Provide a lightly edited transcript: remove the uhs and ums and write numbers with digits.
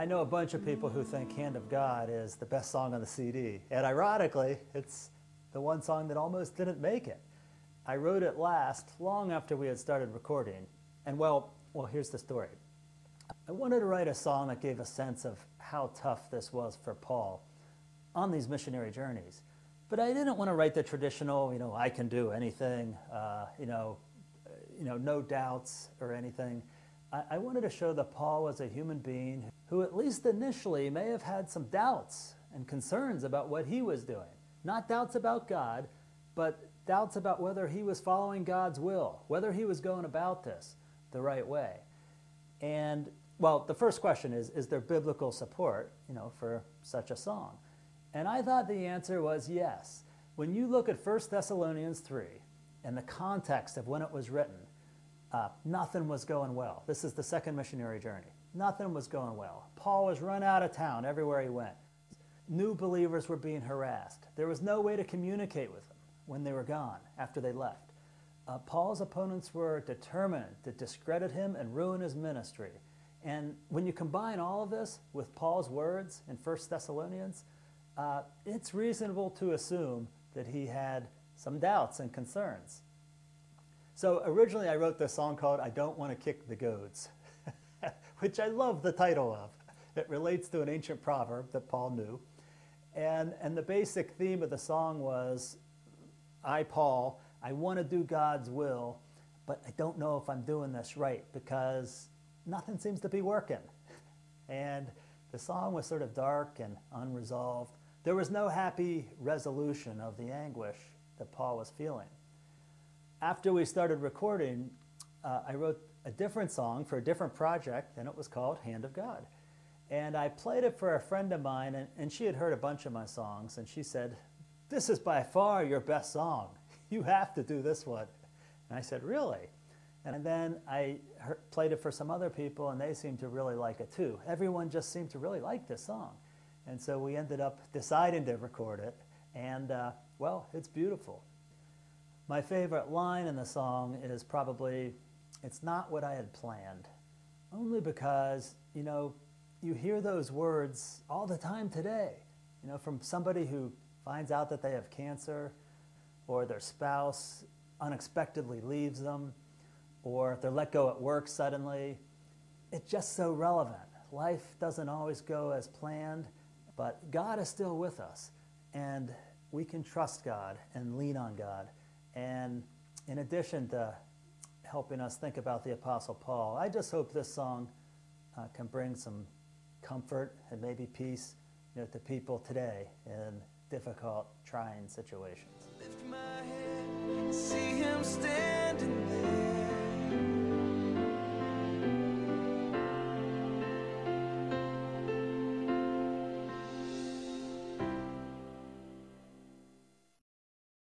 I know a bunch of people who think Hand of God is the best song on the CD, and ironically, it's the one song that almost didn't make it. I wrote it last, long after we had started recording, and well, here's the story. I wanted to write a song that gave a sense of how tough this was for Paul on these missionary journeys. But I didn't want to write the traditional, I can do anything, no doubts or anything. I wanted to show that Paul was a human being who, at least initially, may have had some doubts and concerns about what he was doing. Not doubts about God, but doubts about whether he was following God's will, whether he was going about this the right way. And, well, the first question is there biblical support, for such a song? And I thought the answer was yes. When you look at 1 Thessalonians 3 and the context of when it was written, nothing was going well. This is the second missionary journey. Nothing was going well. Paul was run out of town everywhere he went. New believers were being harassed. There was no way to communicate with them when they were gone, after they left. Paul's opponents were determined to discredit him and ruin his ministry. And when you combine all of this with Paul's words in 1 Thessalonians, it's reasonable to assume that he had some doubts and concerns. So originally I wrote this song called I Don't Want to Kick the Goads, which I love the title of. It relates to an ancient proverb that Paul knew. And the basic theme of the song was, Paul, I want to do God's will, but I don't know if I'm doing this right because nothing seems to be working. And the song was sort of dark and unresolved. There was no happy resolution of the anguish that Paul was feeling. After we started recording, I wrote a different song for a different project, and it was called Hand of God. And I played it for a friend of mine, and she had heard a bunch of my songs, and she said, "This is by far your best song. You have to do this one." And I said, "Really?" And then I played it for some other people, and they seemed to really like it too. Everyone just seemed to really like this song. And so we ended up deciding to record it, and well, it's beautiful. My favorite line in the song is probably, "It's not what I had planned," only because, you hear those words all the time today, from somebody who finds out that they have cancer, or their spouse unexpectedly leaves them, or they're let go at work suddenly. It's just so relevant. Life doesn't always go as planned, but God is still with us, and we can trust God and lean on God. And in addition to helping us think about the Apostle Paul, I just hope this song can bring some comfort and maybe peace to people today in difficult, trying situations. Lift my head.